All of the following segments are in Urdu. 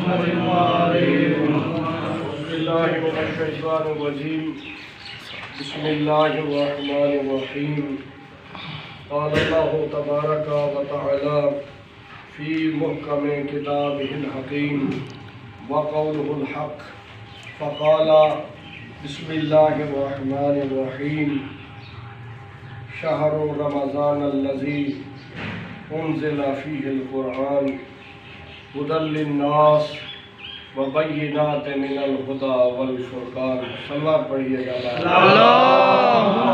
محمد وآل محمد. بالله من الشيطان الرجيم. بسم الله الرحمن الرحيم. قال الله تبارك وتعالى في محكم كتابه الحكيم وقوله الحق فقال بسم الله الرحمن الرحيم شهر رمضان الذي انزل فيه القرآن هدى للناس وبينات من الهدى والفرقان. صلوات پڑھیے گا. اللهم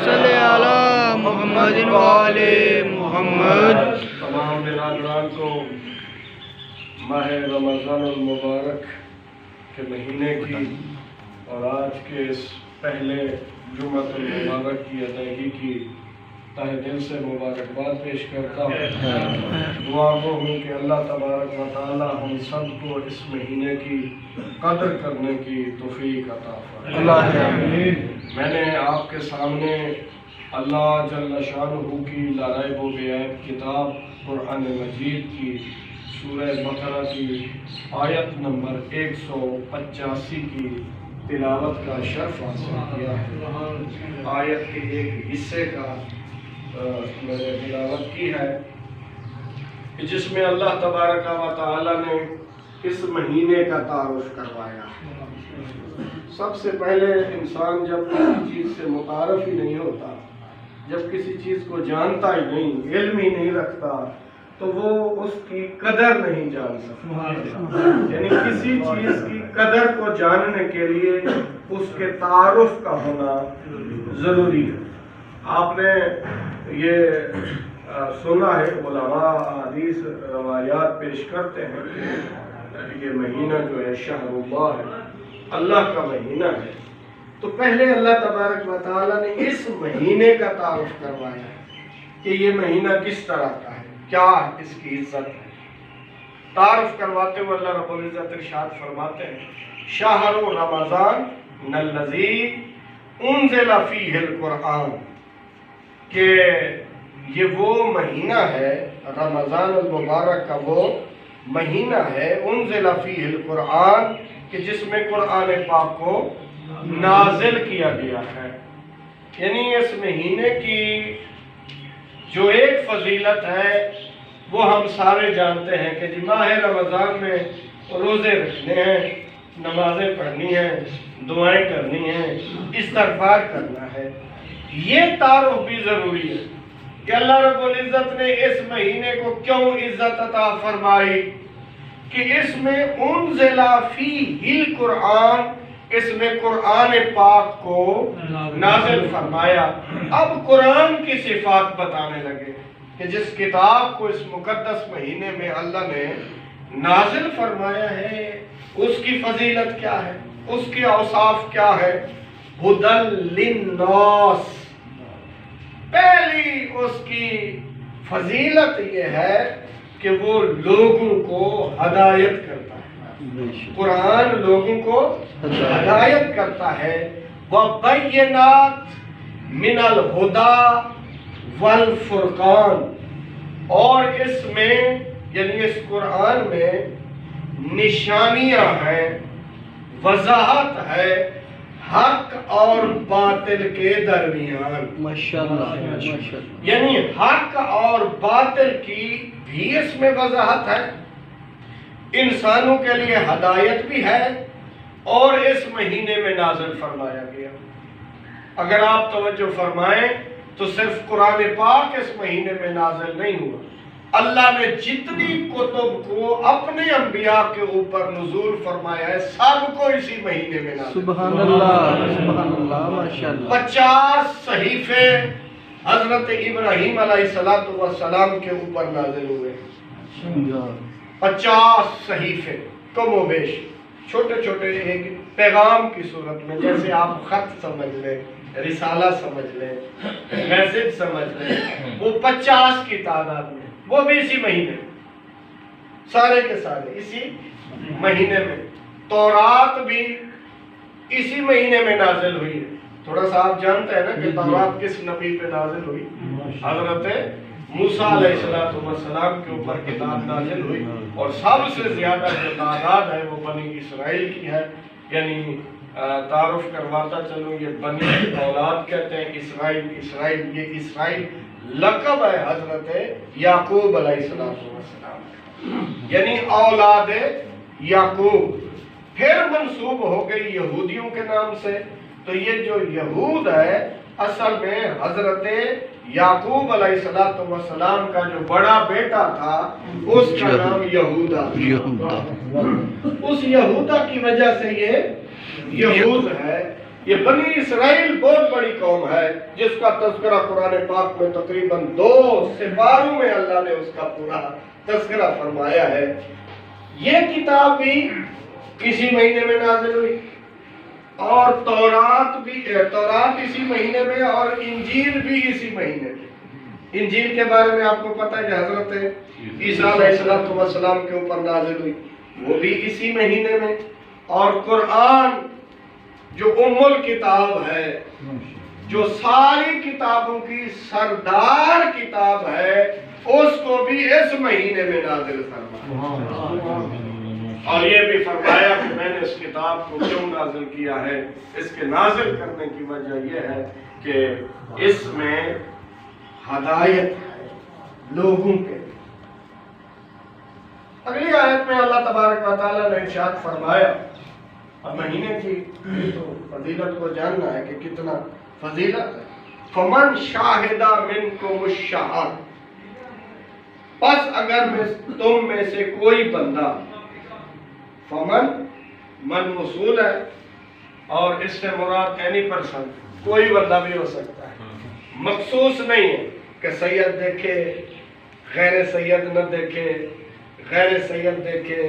صل على محمد وآل محمد. تمام برادران کو ماہ رمضان المبارک کے مہینے کی اور آج کے اس پہلے جمعۃ المبارک کی ادائیگی کی تہ دل سے مبارکباد پیش کرتا ہوں. دعا گو ہوں کہ اللہ تبارک و تعالی ہم سب کو اس مہینے کی قدر کرنے کی توفیق عطا فرمائے. میں نے آپ کے سامنے اللہ جل شانہ کی لا ریب و بے عیب کتاب قرآن مجید کی سورہ بقرہ کی آیت نمبر 185 کی تلاوت کا شرف حاصل کیا ہے. آیت کے ایک حصے کا میں نے تلاوت کی ہے جس میں اللہ تبارک و تعالی نے اس مہینے کا تعارف کروایا. سب سے پہلے انسان جب کسی چیز سے متعارف ہی نہیں ہوتا، جب کسی چیز کو جانتا ہی نہیں، علم ہی نہیں رکھتا، تو وہ اس کی قدر نہیں جان سکتا. یعنی کسی چیز کی قدر کو جاننے کے لیے اس کے تعارف کا ہونا ضروری ہے. آپ نے یہ سنا ہے، علماء حدیث روایات پیش کرتے ہیں کہ یہ مہینہ جو ہے شہر اللہ ہے، اللہ کا مہینہ ہے. تو پہلے اللہ تبارک و تعالیٰ نے اس مہینے کا تعارف کروایا کہ یہ مہینہ کس طرح کا ہے، کیا اس کی عزت ہے. تعارف کرواتے ہوئے اللہ رب العزت ارشاد فرماتے ہیں شہر رمضان الذی انزل فیہ القرآن، کہ یہ وہ مہینہ ہے، رمضان المبارک کا وہ مہینہ ہے، انزل فیہ القرآن، کہ جس میں قرآن پاک کو نازل کیا گیا ہے. یعنی اس مہینے کی جو ایک فضیلت ہے وہ ہم سارے جانتے ہیں کہ جی ماہ رمضان میں روزے رکھنے ہیں، نمازیں پڑھنی ہیں، دعائیں کرنی ہیں، استغفار کرنا ہے. یہ تعارف بھی ضروری ہے کہ اللہ رب العزت نے اس مہینے کو کیوں عزت عطا فرمائی، کہ اس میں انزل فیہ القرآن، اس میں قرآن پاک کو نازل فرمایا. اب قرآن کی صفات بتانے لگے کہ جس کتاب کو اس مقدس مہینے میں اللہ نے نازل فرمایا ہے اس کی فضیلت کیا ہے، اس کے اوصاف کیا ہے. ہدی للناس، پہلی اس کی فضیلت یہ ہے کہ وہ لوگوں کو ہدایت کرتا ہے. قرآن لوگوں کو ہدایت کرتا ہے. وَبَيِّنَاتٍ مِنَ الْهُدَى وَالْفُرْقَانِ، اور اس میں یعنی اس قرآن میں نشانیاں ہیں، وضاحت ہے حق اور باطل کے درمیان. ماشاءاللہ. یعنی حق اور باطل کی بھی اس میں وضاحت ہے، انسانوں کے لیے ہدایت بھی ہے، اور اس مہینے میں نازل فرمایا گیا. اگر آپ توجہ فرمائیں تو صرف قرآن پاک اس مہینے میں نازل نہیں ہوا، اللہ نے جتنی کتب کو اپنے انبیاء کے اوپر نزول فرمایا ہے سب کو اسی مہینے میں نازل. سبحان اللہ، سبحان اللہ، ماشاءاللہ. 50 صحیفے حضرت ابراہیم علیہ السلام کے اوپر نازل ہوئے. 50 صحیفے کم و بیش، چھوٹے چھوٹے ایک پیغام کی صورت میں، جیسے آپ خط سمجھ لیں، رسالہ سمجھ لیں، میسج سمجھ لیں، وہ 50 کی تعداد میں، وہ بھی اسی مہینے، سارے کے سارے اسی مہینے میں. تورات بھی اسی مہینے میں نازل ہوئی ہے. تھوڑا سا آپ جانتے ہیں نا کہ تورات کس نبی پہ نازل ہوئی؟ حضرت موسیٰ علیہ السلام کے اوپر کتاب نازل ہوئی، اور سب سے زیادہ جو تعداد ہے وہ بنی اسرائیل کی ہے. یعنی تعارف کرواتا چلوں، یہ بنی اولاد کہتے ہیں، اسرائیل یہ اسرائیل لقب ہے حضرت یعقوب علیہ السلام، یعنی اولاد یعقوب. پھر منسوب ہو گئی یہودیوں کے نام سے. تو یہ جو یہود ہے اصل میں حضرت یعقوب علیہ السلام کا جو بڑا بیٹا تھا اس کا نام یہودا. اس یہودا کی وجہ سے یہ یہود ہے. یہ بنی اسرائیل بہت بڑی قوم ہے جس کا تذکرہ قرآن پاک میں تقریباً 2 سپاروں میں اللہ نے اس کا پورا تذکرہ فرمایا ہے. یہ کتاب بھی کسی مہینے میں نازل ہوئی، اور تورات اسی مہینے میں، اور انجیل بھی اسی مہینے میں. انجیل کے بارے میں آپ کو پتہ ہے کہ حضرت عیسیٰ علیہ السلام کے اوپر نازل ہوئی، وہ بھی اسی مہینے میں. اور قرآن جو ام الکتاب ہے، جو ساری کتابوں کی سردار کتاب ہے، اس کو بھی اس مہینے میں نازل فرمایا. اور یہ بھی فرمایا کہ میں نے اس کتاب کو کیوں نازل کیا ہے. اس کے نازل کرنے کی وجہ یہ ہے کہ اس میں ہدایت ہے لوگوں کے. اگلی آیت میں اللہ تبارک و تعالیٰ نے ارشاد فرمایا، اب مہینے کی تو فضیلت کو جاننا ہے کہ کتنا فضیلت ہے. فمن شاہد منکم الشہر، پس اگر تم میں سے کوئی بندہ، فمن من موصول ہے اور اس سے مراد اینی پرسن، کوئی بندہ بھی ہو سکتا ہے، مخصوص نہیں ہے کہ سید دیکھے، غیر سید نہ دیکھے، غیر سید دیکھے،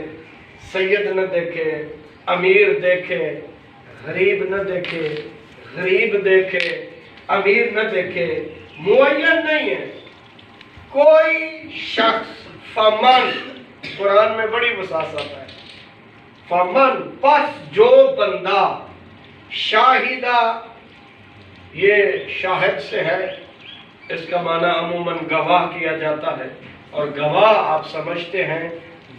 سید نہ دیکھے، امیر دیکھے، غریب نہ دیکھے، غریب دیکھے، امیر نہ دیکھے، معین نہیں ہے کوئی شخص. فمن قرآن میں بڑی وساطت ہے. فمن پس جو بندہ، شاہدہ یہ شاہد سے ہے، اس کا معنی عموماً گواہ کیا جاتا ہے، اور گواہ آپ سمجھتے ہیں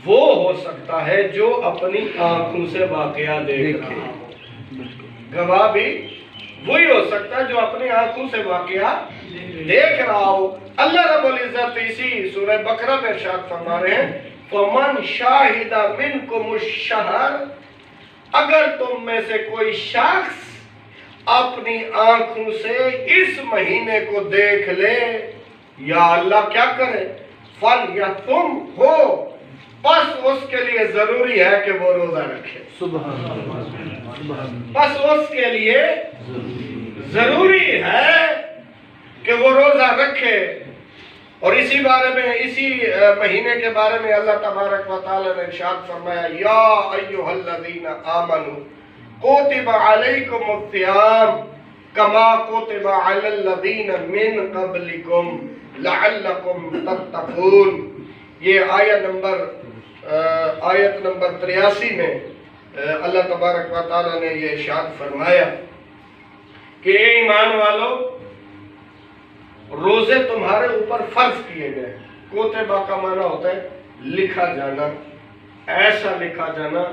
وہ ہو سکتا ہے جو اپنی آنکھوں سے واقعہ دیکھ رہا ہو. گواہ بھی وہی ہو سکتا ہے جو اپنی آنکھوں سے واقعہ دیکھ رہا ہو. اللہ رب العزت اسی سورہ بقرہ میں ارشاد فرما رہے ہیں، فَمَنْ شَاهِدَ مِنْكُمُ الشَّهْرَ، اگر تم میں سے کوئی شخص اپنی آنکھوں سے اس مہینے کو دیکھ لے، یا اللہ کیا کرے، فَلْيَصُمْ ہو، پس اس کے لیے ضروری ہے کہ وہ روزہ رکھے. پس اس کے لیے ضروری ہے کہ وہ روزہ رکھے. اور اسی بارے میں، اسی مہینے کے بارے میں اللہ تبارک و تعالی نے ارشاد فرمایا، یا ایھا الذین آمنوا کتب علیکم الصیام کما کتب علی الذین من قبلکم لعلکم تتقون. یہ آیت نمبر 83 میں اللہ تبارک و تعالی نے یہ ارشاد فرمایا کہ اے ایمان والو، روزے تمہارے اوپر فرض کیے گئے. کوتبہ کا معنی ہوتا ہے لکھا جانا، ایسا لکھا جانا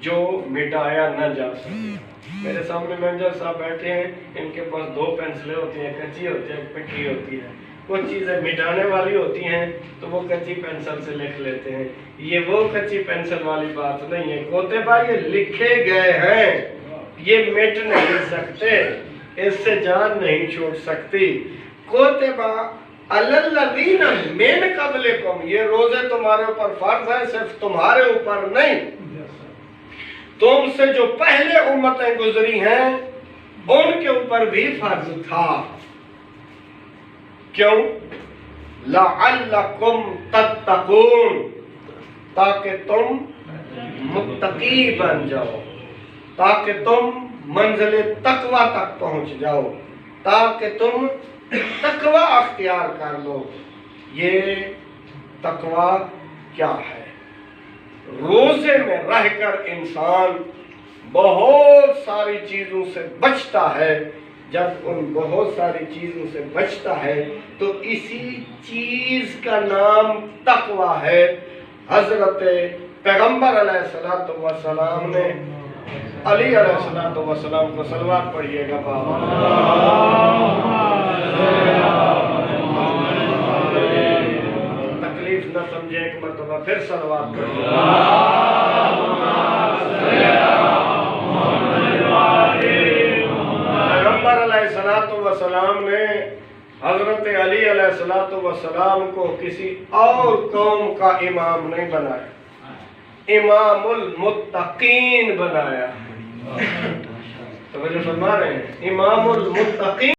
جو مٹایا نہ جا سکے. میرے سامنے مینیجر صاحب بیٹھے ہیں، ان کے پاس 2 پینسلیں ہوتی ہیں، کچی ہوتی ہے، پکی ہوتی ہے. کچھ چیزیں مٹانے والی ہوتی ہیں تو وہ کچی پینسل سے لکھ لیتے ہیں. یہ وہ کچی پینسل والی بات نہیں ہے. کوتبہ یہ لکھے گئے ہیں، یہ مٹ نہیں سکتے، اس سے جان نہیں چھوٹ سکتی. کوتبہ علی الذین من قبلکم، یہ روزے تمہارے اوپر فرض ہے، صرف تمہارے اوپر نہیں، تم سے جو پہلے امتیں گزری ہیں ان کے اوپر بھی فرض تھا. کیوں؟ لعلکم تتقون، تاکہ تم متقی بن جاؤ، تاکہ تم منزل تقوی تک پہنچ جاؤ، تاکہ تم تقوی اختیار کر لو. یہ تقوی کیا ہے؟ روزے میں رہ کر انسان بہت ساری چیزوں سے بچتا ہے جب ان بہت ساری چیزوں سے بچتا ہے تو اسی چیز کا نام تقوی ہے۔ حضرت پیغمبر علیہ السلام نے علی علیہ السلام کو صلوات پڑھیے گا تکلیف نہ سمجھے، ایک مرتبہ پھر صلوات پڑھیے پیغمبر علیہ السلام نے حضرت علی علیہ السلام کو کسی اور قوم کا امام نہیں بنایا، امام المتقین بنایا۔ توجہ فرما رہے ہیں، امام المتقین